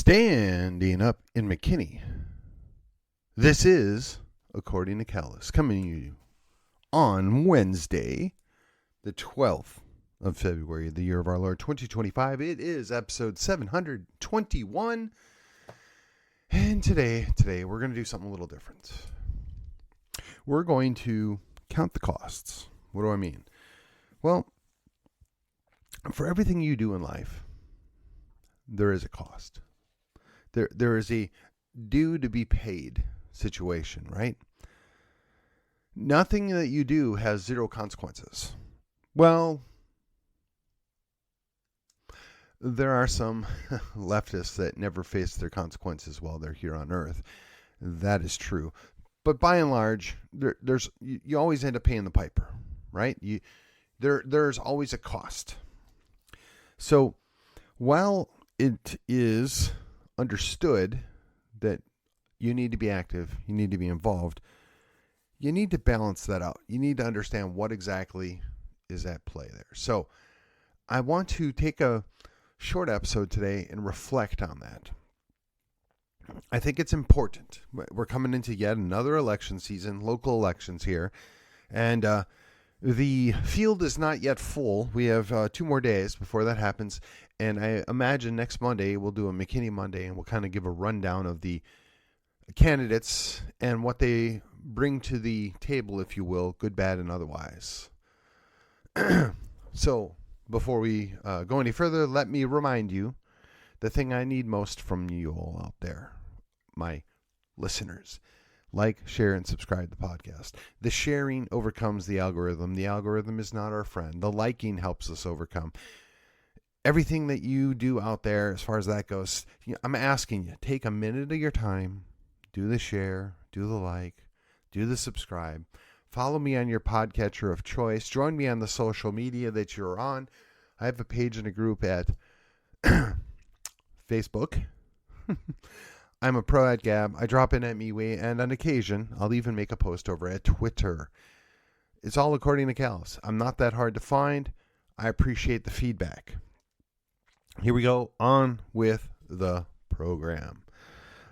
Standing up in McKinney. This is, according to Callus, coming to you on Wednesday, the 12th of February, the year of our Lord 2025. It is episode 721. And today we're going to do something a little different. We're going to count the costs. What do I mean? Well, for everything you do in life, there is a cost. There is a due to be paid situation, right? Nothing that you do has zero consequences. Well, there are some leftists that never face their consequences while they're here on Earth. That is true. But by and large, you always end up paying the piper, right? There's always a cost. So while it is understood that you need to be active, you need to be involved, you need to balance that out. You need to understand what exactly is at play there. So I want to take a short episode today and reflect on that. I think it's important. We're coming into yet another election season, local elections here, and the field is not yet full. We have 2 more days before that happens. And I imagine next Monday we'll do a McKinney Monday and we'll kind of give a rundown of the candidates and what they bring to the table, if you will, good, bad, and otherwise. So before we go any further, let me remind you the thing I need most from you all out there, my listeners. Like, share, and subscribe to the podcast. The sharing overcomes the algorithm. The algorithm is not our friend. The liking helps us overcome. Everything that you do out there, as far as that goes, I'm asking you, take a minute of your time, do the share, do the like, do the subscribe. Follow me on your podcatcher of choice. Join me on the social media that you're on. I have a page and a group at Facebook. I'm a pro at Gab. I drop in at MeWe, and on occasion, I'll even make a post over at Twitter. It's all according to Callus. I'm not that hard to find. I appreciate the feedback. Here we go on with the program.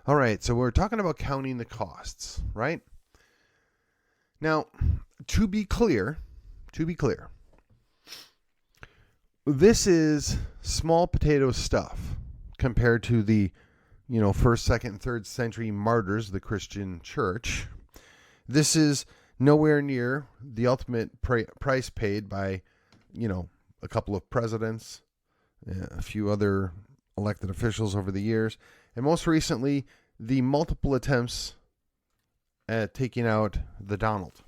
All right, so we're talking about counting the costs, right? Now, to be clear, this is small potato stuff compared to the, 1st, 2nd, 3rd century martyrs of the Christian church. This is nowhere near the ultimate price paid by, a couple of presidents, a few other elected officials over the years, and most recently, the multiple attempts at taking out the Donald.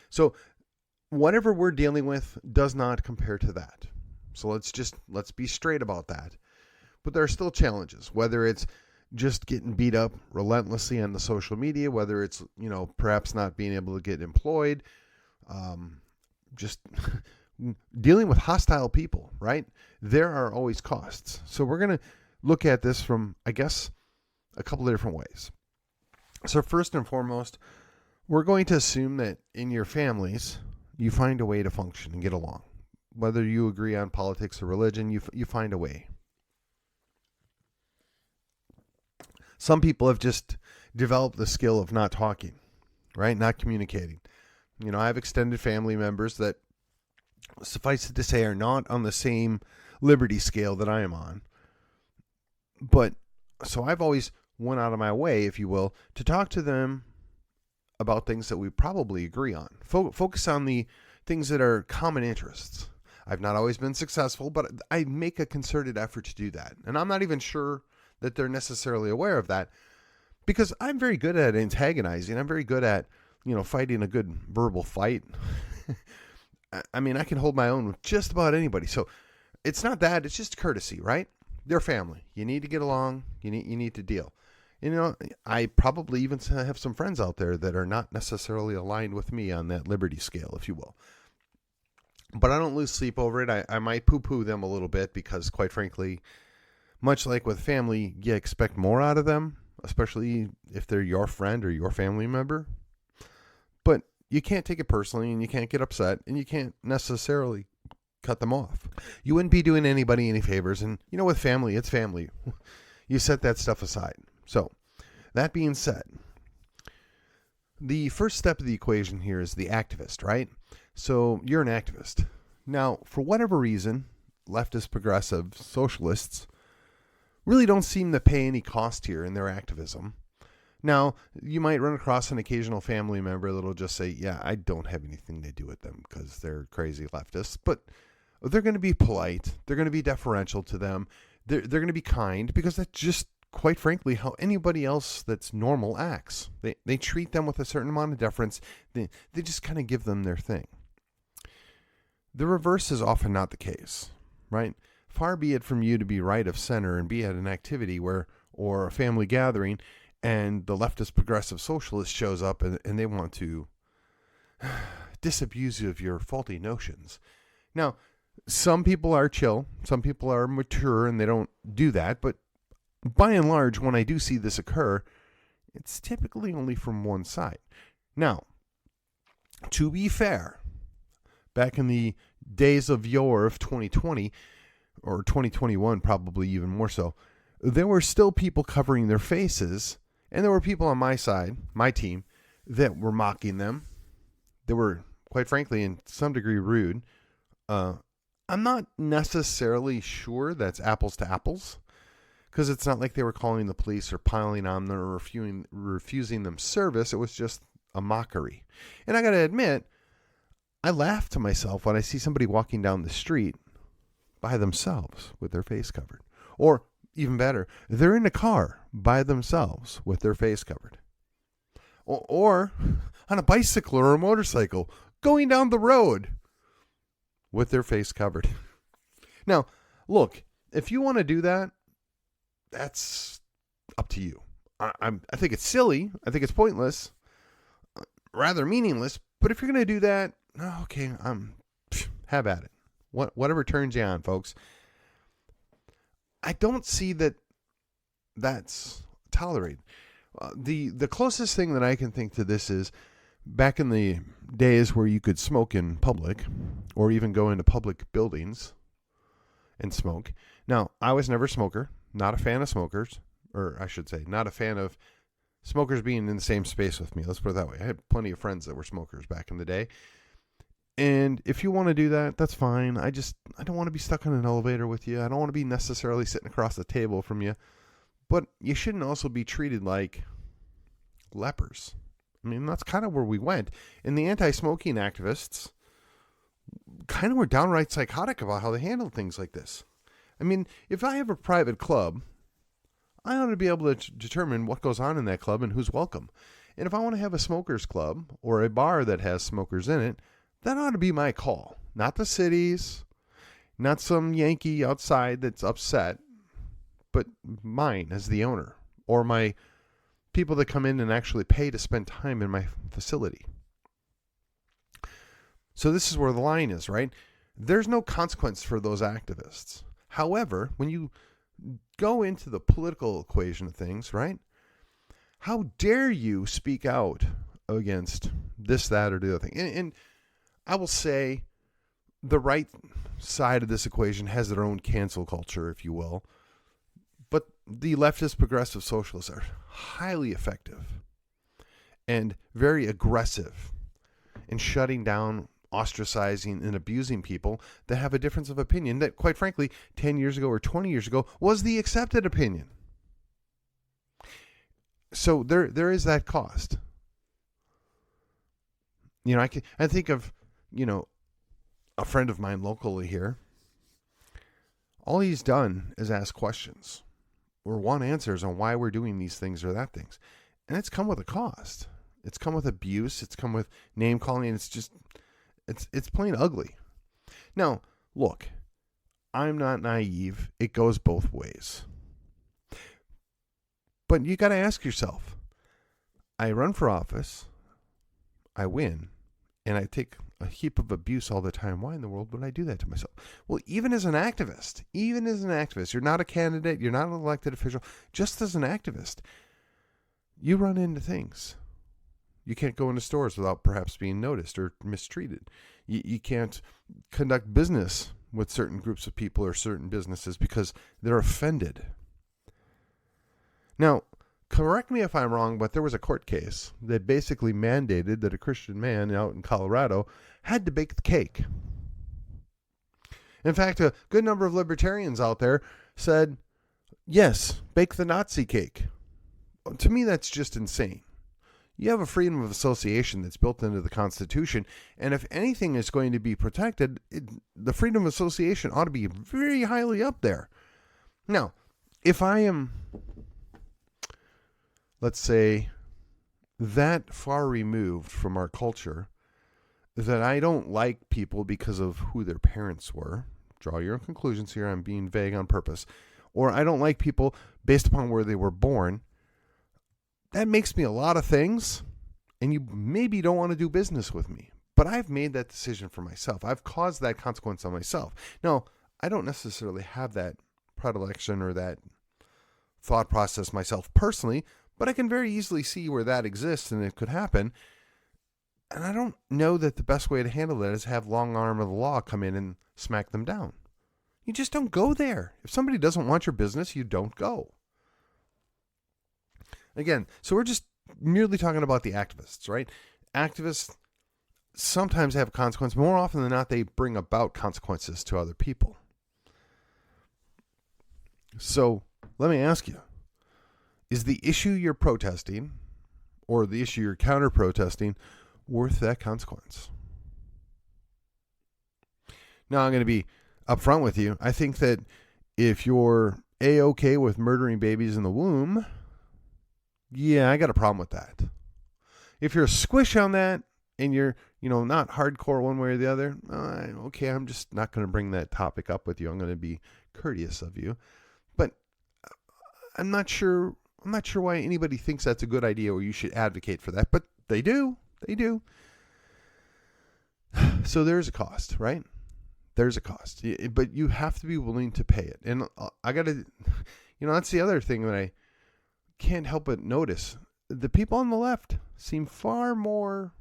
So whatever we're dealing with does not compare to that. So let's be straight about that. But there are still challenges, whether it's just getting beat up relentlessly on the social media, whether it's, perhaps not being able to get employed, just dealing with hostile people, right? There are always costs. So we're going to look at this from, I guess, a couple of different ways. So first and foremost, we're going to assume that in your families, you find a way to function and get along. Whether you agree on politics or religion, you find a way. Some people have just developed the skill of not talking, right? Not communicating. I have extended family members that, suffice it to say, are not on the same liberty scale that I am on. But so I've always went out of my way, if you will, to talk to them about things that we probably agree on. Focus on the things that are common interests. I've not always been successful, but I make a concerted effort to do that. And I'm not even sure that they're necessarily aware of that, because I'm very good at antagonizing. I'm very good at, fighting a good verbal fight. I mean, I can hold my own with just about anybody. So it's not that. It's just courtesy, right? They're family. You need to get along. You need to deal. I probably even have some friends out there that are not necessarily aligned with me on that liberty scale, if you will. But I don't lose sleep over it. I might poo-poo them a little bit because, quite frankly, much like with family, you expect more out of them, especially if they're your friend or your family member. But you can't take it personally, and you can't get upset, and you can't necessarily cut them off. You wouldn't be doing anybody any favors. And, with family, it's family. You set that stuff aside. So, that being said, the first step of the equation here is the activist, right? So, you're an activist. Now, for whatever reason, leftist, progressive, socialists really don't seem to pay any cost here in their activism. Now, you might run across an occasional family member that'll just say, yeah, I don't have anything to do with them because they're crazy leftists. But they're going to be polite. They're going to be deferential to them. They're going to be kind because that's just, quite frankly, how anybody else that's normal acts. They treat them with a certain amount of deference. They just kind of give them their thing. The reverse is often not the case, right? Far be it from you to be right of center and be at an activity or a family gathering, and the leftist progressive socialist shows up and they want to disabuse you of your faulty notions. Now, some people are chill, some people are mature and they don't do that, but by and large, when I do see this occur, it's typically only from one side. Now, to be fair, back in the days of yore of 2020, or 2021 probably even more so, there were still people covering their faces. And there were people on my side, my team, that were mocking them. They were, quite frankly, in some degree rude. I'm not necessarily sure that's apples to apples, because it's not like they were calling the police or piling on them or refusing them service. It was just a mockery. And I got to admit, I laugh to myself when I see somebody walking down the street by themselves with their face covered. Or even better, they're in a car by themselves with their face covered. Or on a bicycle or a motorcycle going down the road with their face covered. Now, look, if you want to do that, that's up to you. I think it's silly. I think it's pointless, rather meaningless. But if you're going to do that, okay, have at it. Whatever turns you on, folks. I don't see that that's tolerated. The closest thing that I can think to this is back in the days where you could smoke in public or even go into public buildings and smoke. Now, I was never a smoker, not a fan of smokers, or I should say, not a fan of smokers being in the same space with me. Let's put it that way. I had plenty of friends that were smokers back in the day. And if you want to do that, that's fine. I don't want to be stuck in an elevator with you. I don't want to be necessarily sitting across the table from you. But you shouldn't also be treated like lepers. I mean, that's kind of where we went. And the anti-smoking activists kind of were downright psychotic about how they handled things like this. I mean, if I have a private club, I ought to be able to determine what goes on in that club and who's welcome. And if I want to have a smokers club or a bar that has smokers in it, that ought to be my call. Not the city's, not some Yankee outside that's upset, but mine as the owner or my people that come in and actually pay to spend time in my facility. So this is where the line is, right? There's no consequence for those activists. However, when you go into the political equation of things, right? How dare you speak out against this, that, or the other thing? And I will say the right side of this equation has their own cancel culture, if you will. But the leftist progressive socialists are highly effective and very aggressive in shutting down, ostracizing, and abusing people that have a difference of opinion that, quite frankly, 10 years ago or 20 years ago was the accepted opinion. So there is that cost. You know, I think of, you know, a friend of mine locally here. All he's done is ask questions or want answers on why we're doing these things or that things. And it's come with a cost. It's come with abuse. It's come with name calling. It's plain ugly. Now, look, I'm not naive. It goes both ways. But you got to ask yourself, I run for office, I win, and I take a heap of abuse all the time. Why in the world would I do that to myself? Well, even as an activist, you're not a candidate, you're not an elected official, just as an activist, you run into things. You can't go into stores without perhaps being noticed or mistreated. You can't conduct business with certain groups of people or certain businesses because they're offended. Now, correct me if I'm wrong, but there was a court case that basically mandated that a Christian man out in Colorado had to bake the cake. In fact, a good number of libertarians out there said, yes, bake the Nazi cake. To me, that's just insane. You have a freedom of association that's built into the Constitution, and if anything is going to be protected, the freedom of association ought to be very highly up there. Now, if I am, let's say, that far removed from our culture that I don't like people because of who their parents were, draw your own conclusions here, I'm being vague on purpose, or I don't like people based upon where they were born, that makes me a lot of things, and you maybe don't want to do business with me. But I've made that decision for myself. I've caused that consequence on myself. Now, I don't necessarily have that predilection or that thought process myself personally, but I can very easily see where that exists and it could happen. And I don't know that the best way to handle that is have long arm of the law come in and smack them down. You just don't go there. If somebody doesn't want your business, you don't go. Again, so we're just merely talking about the activists, right? Activists sometimes have consequences. More often than not, they bring about consequences to other people. So let me ask you, is the issue you're protesting or the issue you're counter-protesting worth that consequence? Now, I'm going to be upfront with you. I think that if you're A-okay with murdering babies in the womb, yeah, I got a problem with that. If you're a squish on that and you're, not hardcore one way or the other, okay, I'm just not going to bring that topic up with you. I'm going to be courteous of you. But I'm not sure why anybody thinks that's a good idea or you should advocate for that, but they do. They do. So there's a cost, right? There's a cost, but you have to be willing to pay it. And I got to, that's the other thing that I can't help but notice. The people on the left seem far more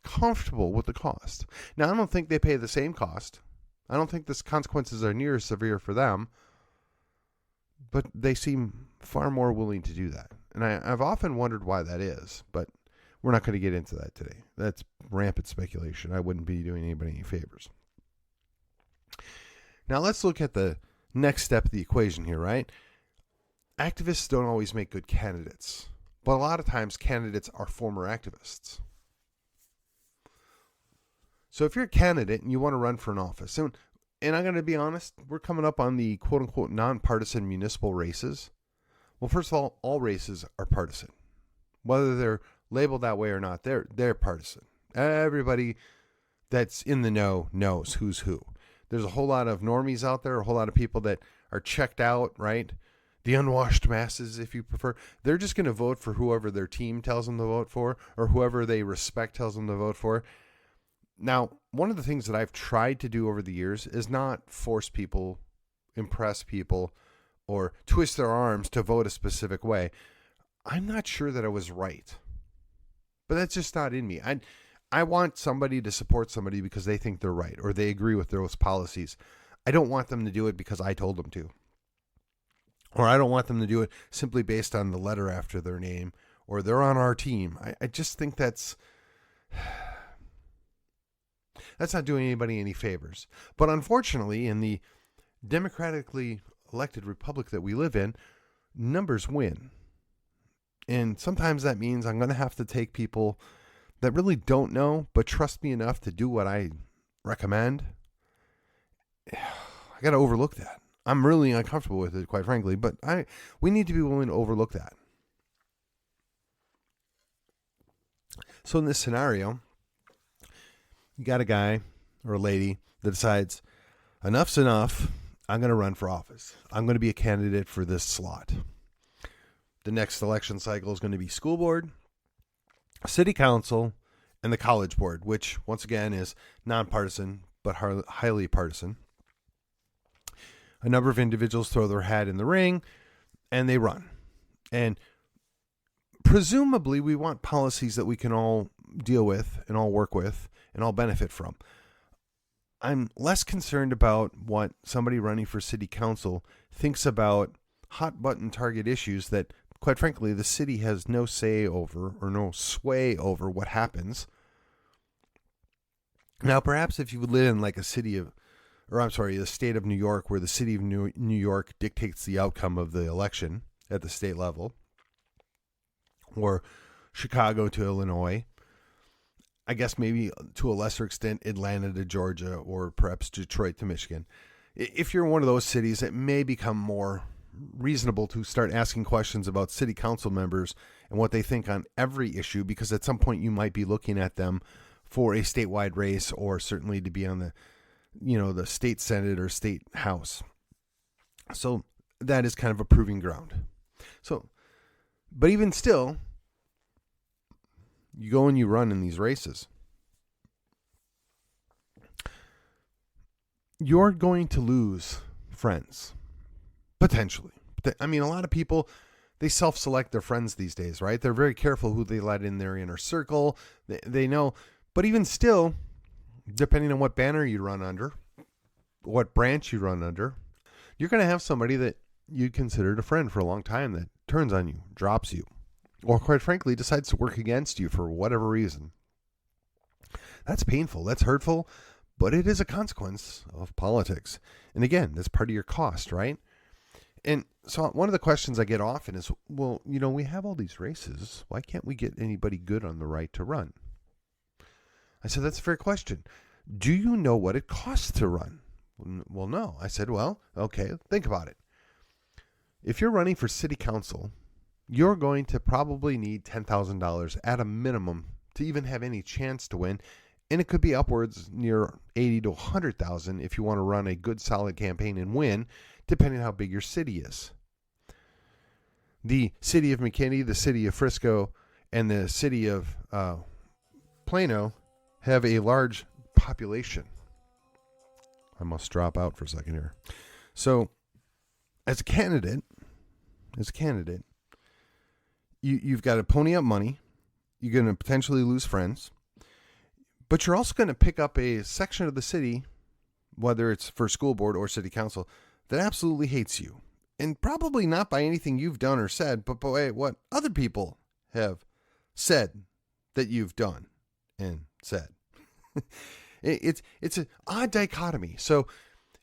comfortable with the cost. Now, I don't think they pay the same cost. I don't think the consequences are near as severe for them, but they seem far more willing to do that. And I've often wondered why that is, but we're not going to get into that today. That's rampant speculation. I wouldn't be doing anybody any favors. Now, let's look at the next step of the equation here, right? Activists don't always make good candidates, but a lot of times candidates are former activists. So if you're a candidate and you want to run for an office, and I'm going to be honest, we're coming up on the quote-unquote nonpartisan municipal races. Well, first of all races are partisan. Whether they're labeled that way or not, they're partisan. Everybody that's in the know knows who's who. There's a whole lot of normies out there, a whole lot of people that are checked out, right? The unwashed masses, if you prefer. They're just going to vote for whoever their team tells them to vote for or whoever they respect tells them to vote for. Now, one of the things that I've tried to do over the years is not force people, impress people, or twist their arms to vote a specific way. I'm not sure that I was right, but that's just not in me. I want somebody to support somebody because they think they're right or they agree with those policies. I don't want them to do it because I told them to. Or I don't want them to do it simply based on the letter after their name or they're on our team. I just think that's not doing anybody any favors. But unfortunately, in the democratically elected republic that we live in, numbers win. And sometimes that means I'm going to have to take people that really don't know, but trust me enough to do what I recommend. I got to overlook that. I'm really uncomfortable with it, quite frankly, but we need to be willing to overlook that. So in this scenario, you got a guy or a lady that decides, enough's enough, I'm going to run for office. I'm going to be a candidate for this slot. The next election cycle is going to be school board, city council, and the college board, which once again is nonpartisan but highly partisan. A number of individuals throw their hat in the ring and they run. And presumably we want policies that we can all deal with and all work with and all benefit from. I'm less concerned about what somebody running for city council thinks about hot button target issues that quite frankly, the city has no say over or no sway over what happens. Now, perhaps if you would live in like a city of, or I'm sorry, the state of New York, where the city of New York dictates the outcome of the election at the state level, or Chicago to Illinois, I guess maybe to a lesser extent Atlanta to Georgia, or perhaps Detroit to Michigan. If you're in one of those cities, it may become more reasonable to start asking questions about city council members and what they think on every issue, because at some point you might be looking at them for a statewide race, or certainly to be on the, the state senate or state house. So that is kind of a proving ground. So, but even still, you go and you run in these races. You're going to lose friends, potentially. I mean, a lot of people, they self-select their friends these days, right? They're very careful who they let in their inner circle. They know. But even still, depending on what banner you run under, what branch you run under, you're going to have somebody that you considered a friend for a long time that turns on you, drops you, or quite frankly, decides to work against you for whatever reason. That's painful. That's hurtful. But it is a consequence of politics. And again, that's part of your cost, right? And so one of the questions I get often is, well, we have all these races. Why can't we get anybody good on the right to run? I said, that's a fair question. Do you know what it costs to run? Well, no. I said, well, okay, think about it. If you're running for city council, you're going to probably need $10,000 at a minimum to even have any chance to win. And it could be upwards near $80,000 to $100,000 if you want to run a good, solid campaign and win, depending on how big your city is. The city of McKinney, the city of Frisco, and the city of Plano have a large population. I must drop out for a second here. So, as a candidate, you've got to pony up money. You're going to potentially lose friends. But you're also going to pick up a section of the city, whether it's for school board or city council, that absolutely hates you. And probably not by anything you've done or said, but by what other people have said that you've done and said. It's an odd dichotomy. So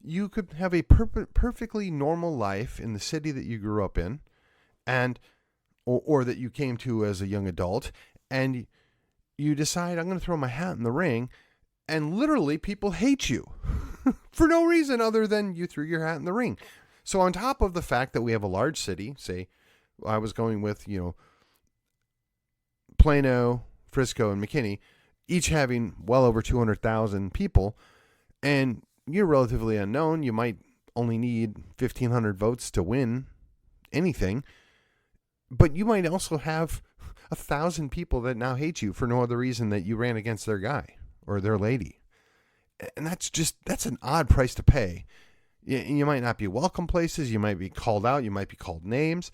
you could have a perfectly normal life in the city that you grew up in, and or that you came to as a young adult, and you decide, I'm going to throw my hat in the ring, and literally people hate you for no reason other than you threw your hat in the ring. So on top of the fact that we have a large city, say I was going with, Plano, Frisco, and McKinney, each having well over 200,000 people, and you're relatively unknown, you might only need 1,500 votes to win anything, but you might also have 1,000 people that now hate you for no other reason that you ran against their guy or their lady. And that's an odd price to pay. You might not be welcome places. You might be called out. You might be called names.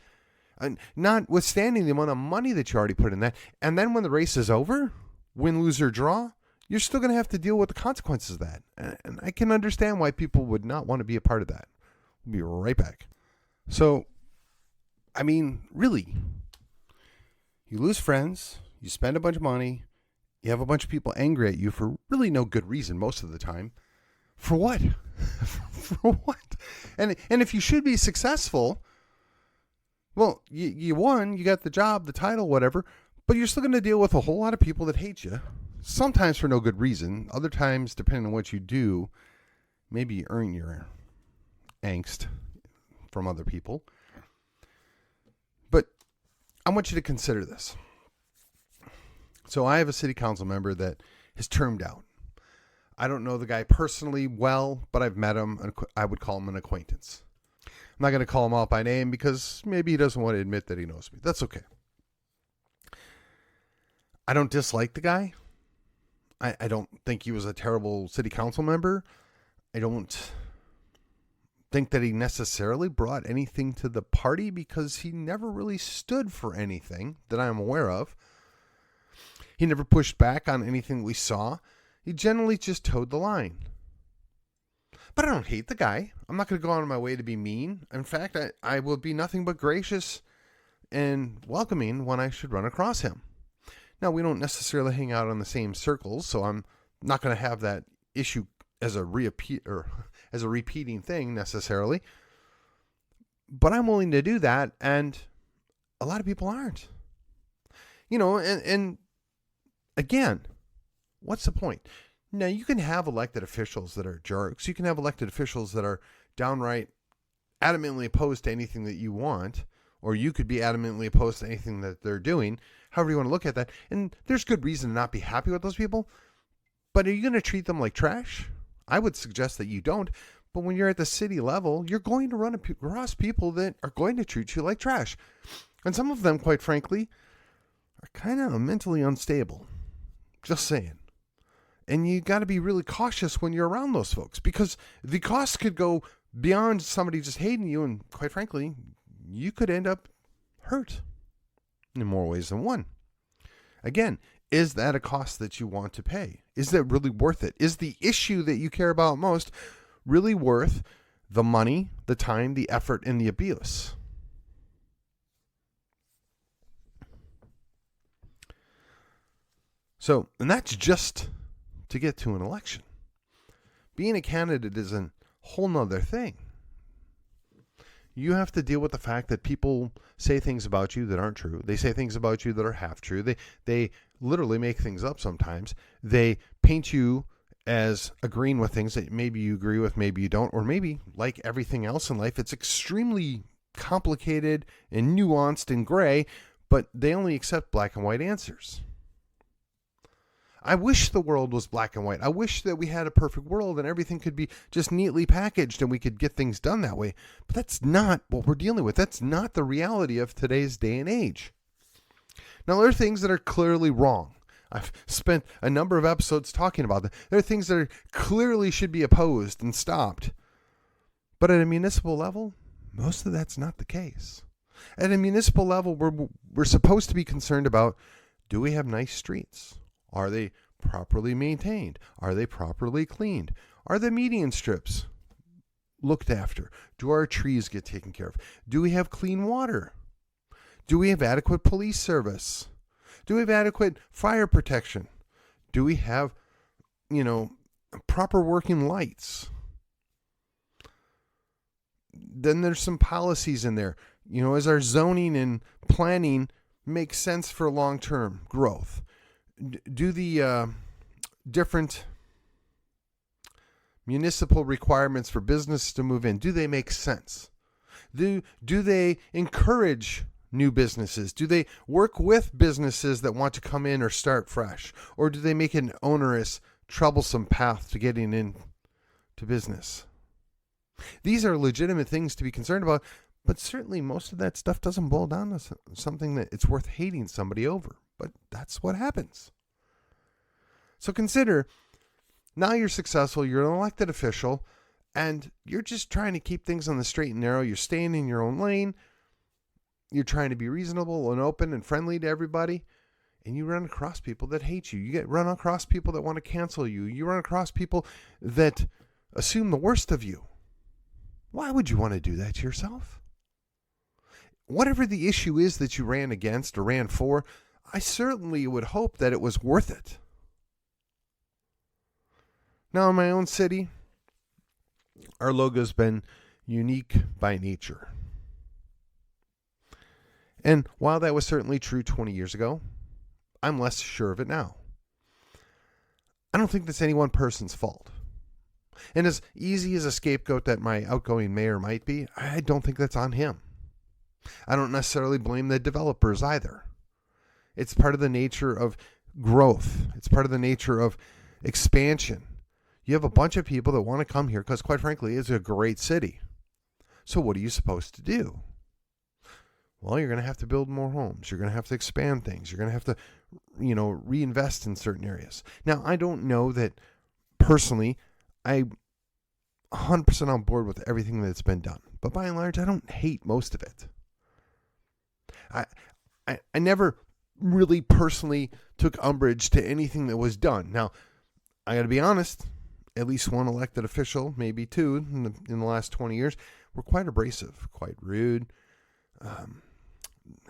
And notwithstanding the amount of money that you already put in that. And then when the race is over, win, lose, or draw, you're still going to have to deal with the consequences of that. And I can understand why people would not want to be a part of that. We'll be right back. So, I mean, really, you lose friends, you spend a bunch of money, you have a bunch of people angry at you for really no good reason most of the time. For what? For what? And if you should be successful, well, you won, you got the job, the title, whatever, but you're still going to deal with a whole lot of people that hate you, sometimes for no good reason, other times, depending on what you do, maybe you earn your angst from other people. But I want you to consider this. So I have a city council member that is termed out. I don't know the guy personally well, but I've met him, and I would call him an acquaintance. I'm not going to call him out by name because maybe he doesn't want to admit that he knows me. That's okay. I don't dislike the guy. I don't think he was a terrible city council member. I don't think that he necessarily brought anything to the party because he never really stood for anything that I'm aware of. He never pushed back on anything we saw. He generally just towed the line. But I don't hate the guy. I'm not going to go out of my way to be mean. In fact, I will be nothing but gracious and welcoming when I should run across him. Now, we don't necessarily hang out on the same circles, so I'm not going to have that issue as a repeating thing necessarily. But I'm willing to do that, and a lot of people aren't. And again, what's the point? Now, you can have elected officials that are jerks. You can have elected officials that are downright adamantly opposed to anything that you want, or you could be adamantly opposed to anything that they're doing, however you want to look at that. And there's good reason to not be happy with those people. But are you going to treat them like trash? I would suggest that you don't. But when you're at the city level, you're going to run across people that are going to treat you like trash. And some of them, quite frankly, are kind of mentally unstable. Just saying. And you got to be really cautious when you're around those folks, because the cost could go beyond somebody just hating you. And quite frankly, you could end up hurt in more ways than one. Again, is that a cost that you want to pay? Is that really worth it? Is the issue that you care about most really worth the money, the time, the effort, and the abuse? So, and that's just to get to an election. Being a candidate is a whole nother thing. You have to deal with the fact that people say things about you that aren't true. They say things about you that are half true. They literally make things up sometimes. They paint you as agreeing with things that maybe you agree with, maybe you don't, or maybe, like everything else in life, it's extremely complicated and nuanced and gray, but they only accept black and white answers. I wish the world was black and white. I wish that we had a perfect world and everything could be just neatly packaged and we could get things done that way. But that's not what we're dealing with. That's not the reality of today's day and age. Now, there are things that are clearly wrong. I've spent a number of episodes talking about that. There are things that clearly should be opposed and stopped. But at a municipal level, most of that's not the case. At a municipal level, we're supposed to be concerned about, do we have nice streets? Are they properly maintained? Are they properly cleaned? Are the median strips looked after? Do our trees get taken care of? Do we have clean water? Do we have adequate police service? Do we have adequate fire protection? Do we have, proper working lights? Then there's some policies in there. As our zoning and planning makes sense for long-term growth? Do the different municipal requirements for business to move in, do they make sense? Do they encourage new businesses? Do they work with businesses that want to come in or start fresh? Or do they make an onerous, troublesome path to getting into business? These are legitimate things to be concerned about, but certainly most of that stuff doesn't boil down to something that it's worth hating somebody over. But that's what happens. So consider, now you're successful, you're an elected official, and you're just trying to keep things on the straight and narrow. You're staying in your own lane. You're trying to be reasonable and open and friendly to everybody. And you run across people that hate you. You run across people that want to cancel you. You run across people that assume the worst of you. Why would you want to do that to yourself? Whatever the issue is that you ran against or ran for, I certainly would hope that it was worth it. Now, in my own city, our logo's been unique by nature. And while that was certainly true 20 years ago, I'm less sure of it now. I don't think that's any one person's fault. And as easy as a scapegoat that my outgoing mayor might be, I don't think that's on him. I don't necessarily blame the developers either. It's part of the nature of growth. It's part of the nature of expansion. You have a bunch of people that want to come here because, quite frankly, it's a great city. So what are you supposed to do? Well, you're going to have to build more homes. You're going to have to expand things. You're going to have to, reinvest in certain areas. Now, I don't know that personally I'm 100% on board with everything that's been done. But by and large, I don't hate most of it. I never really personally took umbrage to anything that was done. Now, I got to be honest, at least one elected official, maybe two in the last 20 years, were quite abrasive, quite rude,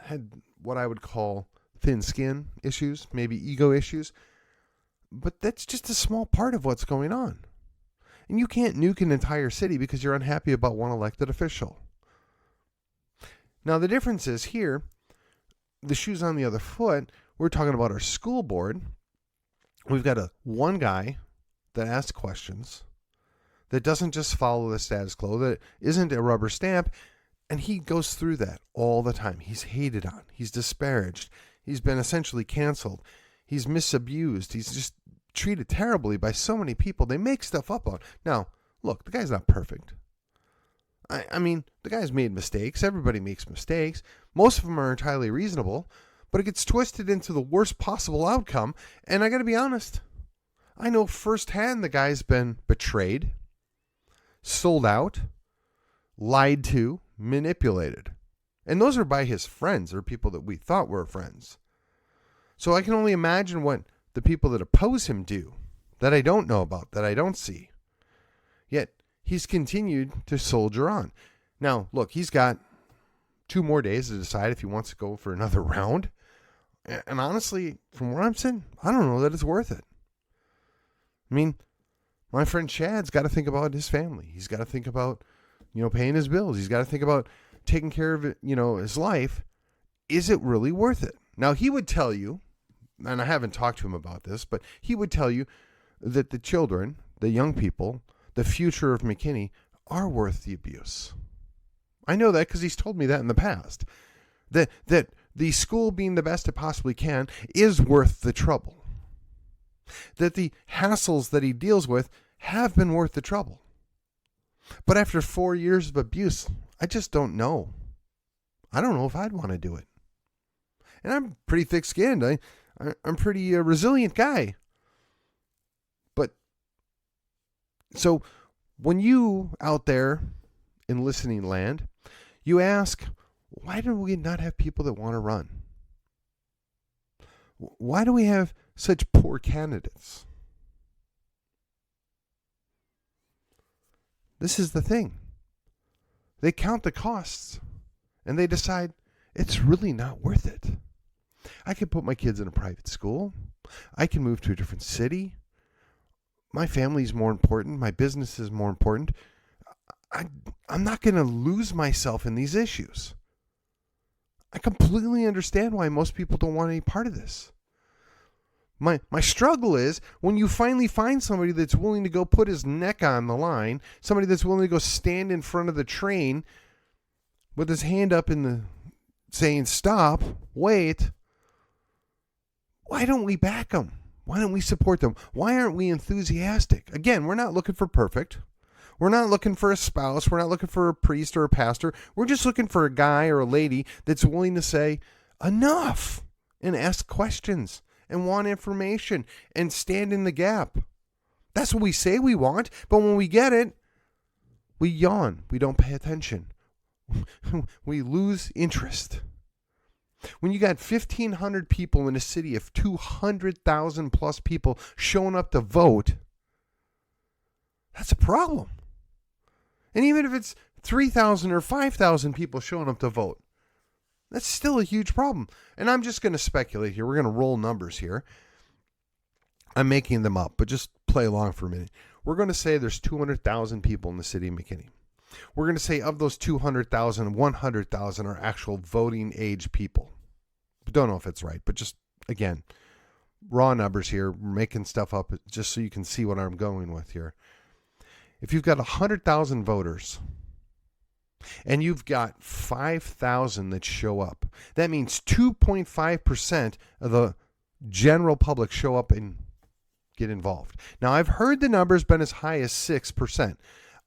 had what I would call thin skin issues, maybe ego issues. But that's just a small part of what's going on. And you can't nuke an entire city because you're unhappy about one elected official. Now, the difference is here, the shoe's on the other foot. We're talking about our school board. We've got one guy that asks questions, that doesn't just follow the status quo, that isn't a rubber stamp, and he goes through that all the time. He's hated on. He's disparaged. He's been essentially canceled. He's misabused. He's just treated terribly by so many people. They make stuff up on. Now, look, the guy's not perfect. I mean, the guy's made mistakes. Everybody makes mistakes. Most of them are entirely reasonable, but it gets twisted into the worst possible outcome. And I got to be honest, I know firsthand the guy's been betrayed, sold out, lied to, manipulated. And those are by his friends or people that we thought were friends. So I can only imagine what the people that oppose him do, that I don't know about, that I don't see. Yet he's continued to soldier on. Now, look, he's got 2 more days to decide if he wants to go for another round. And honestly, from where I'm sitting, I don't know that it's worth it. I mean, my friend Chad's got to think about his family. He's got to think about, paying his bills. He's got to think about taking care of it, his life. Is it really worth it? Now, he would tell you, and I haven't talked to him about this, but he would tell you that the children, the young people, the future of McKinney are worth the abuse. I know that because he's told me that in the past. That the school being the best it possibly can is worth the trouble. That the hassles that he deals with have been worth the trouble. But after 4 years of abuse, I just don't know. I don't know if I'd want to do it. And I'm pretty thick-skinned. I'm pretty resilient guy. But so when you out there in listening land, you ask, why do we not have people that want to run? Why do we have such poor candidates? This is the thing. They count the costs and they decide it's really not worth it. I can put my kids in a private school. I can move to a different city. My family's more important. My business is more important. I'm not going to lose myself in these issues. I completely understand why most people don't want any part of this. My struggle is when you finally find somebody that's willing to go put his neck on the line, somebody that's willing to go stand in front of the train with his hand up saying, stop, wait. Why don't we back them? Why don't we support them? Why aren't we enthusiastic? Again, we're not looking for perfect. We're not looking for a spouse. We're not looking for a priest or a pastor. We're just looking for a guy or a lady that's willing to say, enough, and ask questions and want information and stand in the gap. That's what we say we want, but when we get it, we yawn. We don't pay attention. We lose interest. When you got 1,500 people in a city of 200,000 plus people showing up to vote, that's a problem. And even if it's 3,000 or 5,000 people showing up to vote, that's still a huge problem. And I'm just going to speculate here. We're going to roll numbers here. I'm making them up, but just play along for a minute. We're going to say there's 200,000 people in the city of McKinney. We're going to say of those 200,000, 100,000 are actual voting age people. Don't know if it's right, but just, again, raw numbers here, making stuff up just so you can see what I'm going with here. If you've got 100,000 voters and you've got 5,000 that show up, that means 2.5% of the general public show up and get involved. Now, I've heard the numbers been as high as 6%.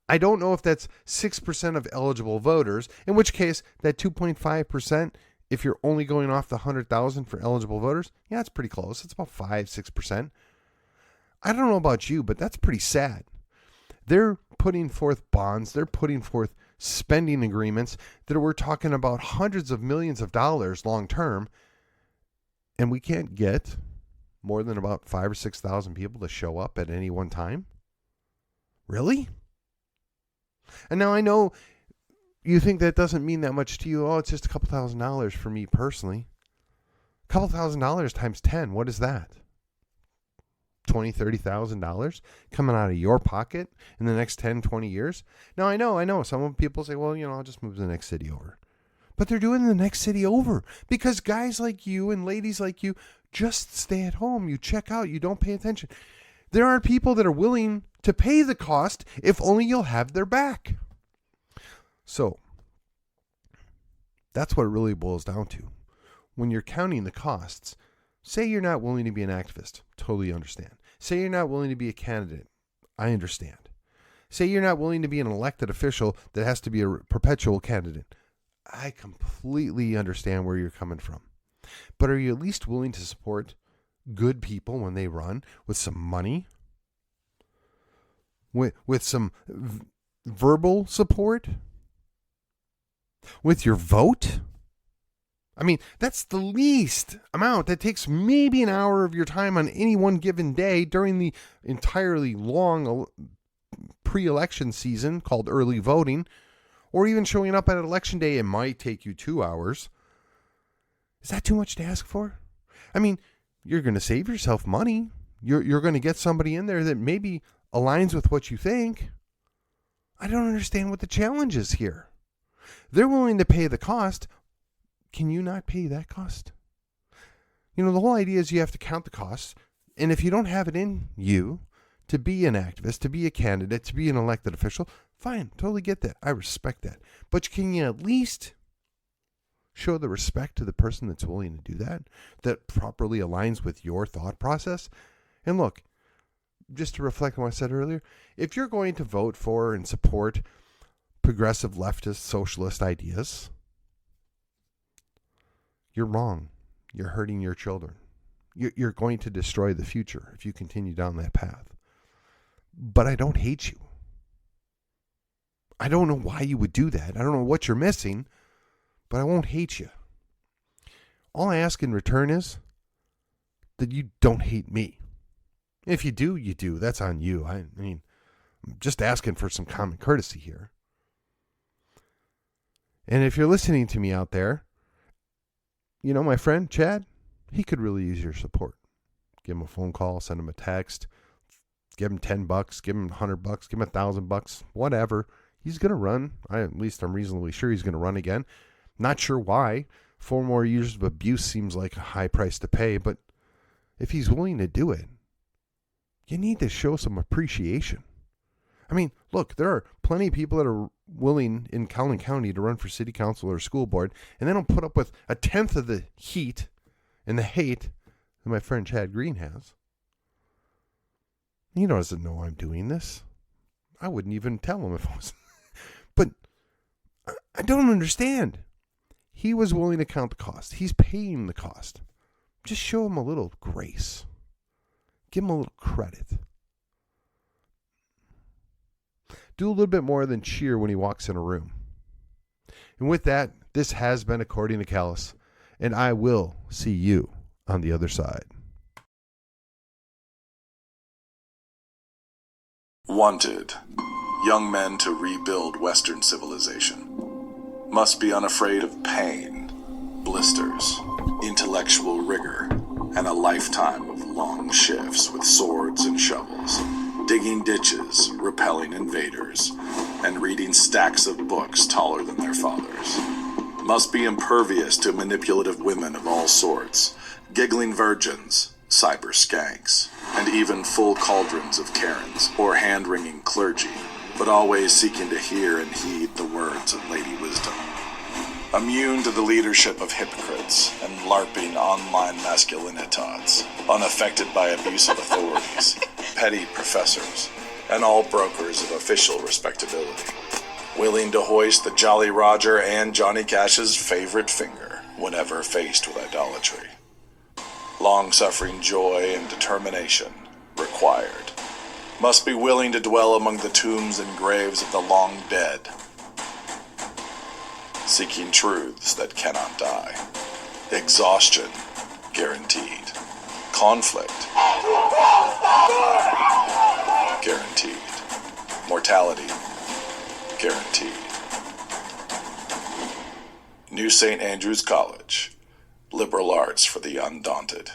I don't know if that's 6% of eligible voters, in which case that 2.5%, if you're only going off the 100,000 for eligible voters, yeah, it's pretty close. It's about 5-6%. I don't know about you, but that's pretty sad. They're putting forth bonds. They're putting forth spending agreements that we're talking about hundreds of millions of dollars long term, and we can't get more than about 5,000 or 6,000 people to show up at any one time. Really? And now I know you think that doesn't mean that much to you. Oh, it's just a couple $1,000 for me personally. A couple $1,000 times 10, what is that? $20,000, $30,000 coming out of your pocket in the next 10, 20 years? Now, I know. Some people say, well, I'll just move to the next city over. But they're doing the next city over because guys like you and ladies like you just stay at home. You check out. You don't pay attention. There are people that are willing to pay the cost if only you'll have their back. So that's what it really boils down to. When you're counting the costs, say you're not willing to be an activist. Totally understand. Say you're not willing to be a candidate. I understand. Say you're not willing to be an elected official that has to be a perpetual candidate. I completely understand where you're coming from. But are you at least willing to support good people when they run with some money? With some verbal support? With your vote? I mean, that's the least amount. That takes maybe an hour of your time on any one given day during the entirely long pre-election season called early voting, or even showing up at election day. It might take you 2 hours. Is that too much to ask for? I mean, you're going to save yourself money. You're going to get somebody in there that maybe aligns with what you think. I don't understand what the challenge is here. They're willing to pay the cost. Can you not pay that cost? The whole idea is you have to count the costs. And if you don't have it in you to be an activist, to be a candidate, to be an elected official, fine, totally get that. I respect that. But can you at least show the respect to the person that's willing to do that properly aligns with your thought process? And look, just to reflect on what I said earlier, if you're going to vote for and support progressive leftist socialist ideas, you're wrong. You're hurting your children. You're going to destroy the future if you continue down that path. But I don't hate you. I don't know why you would do that. I don't know what you're missing, but I won't hate you. All I ask in return is that you don't hate me. If you do, you do. That's on you. I mean, I'm just asking for some common courtesy here. And if you're listening to me out there, my friend Chad, he could really use your support. Give him a phone call, send him a text, give him $10, give him $100, give him $1,000, whatever. He's going to run. At least I'm reasonably sure he's going to run again. Not sure why. 4 more years of abuse seems like a high price to pay, but if he's willing to do it, you need to show some appreciation. I mean, look, there are plenty of people that are willing in Collin County to run for city council or school board, and they don't put up with 1/10 of the heat and the hate that my friend Chad Green has. He doesn't know I'm doing this. I wouldn't even tell him if I was. But I don't understand. He was willing to count the cost. He's paying the cost. Just show him a little grace. Give him a little credit. Do a little bit more than cheer when he walks in a room. And with that, this has been According to Callus, and I will see you on the other side. Wanted. Young men to rebuild Western civilization. Must be unafraid of pain, blisters, intellectual rigor, and a lifetime of long shifts with swords and shovels, digging ditches, repelling invaders, and reading stacks of books taller than their fathers. Must be impervious to manipulative women of all sorts, giggling virgins, cyber skanks, and even full cauldrons of Karens or hand-wringing clergy, but always seeking to hear and heed the words of Lady Wisdom. Immune to the leadership of hypocrites and LARPing online masculinitats, unaffected by abusive authorities, petty professors, and all brokers of official respectability. Willing to hoist the Jolly Roger and Johnny Cash's favorite finger whenever faced with idolatry. Long-suffering joy and determination required. Must be willing to dwell among the tombs and graves of the long dead, seeking truths that cannot die. Exhaustion guaranteed. Conflict guaranteed. Mortality guaranteed. New St. Andrews College. Liberal arts for the undaunted.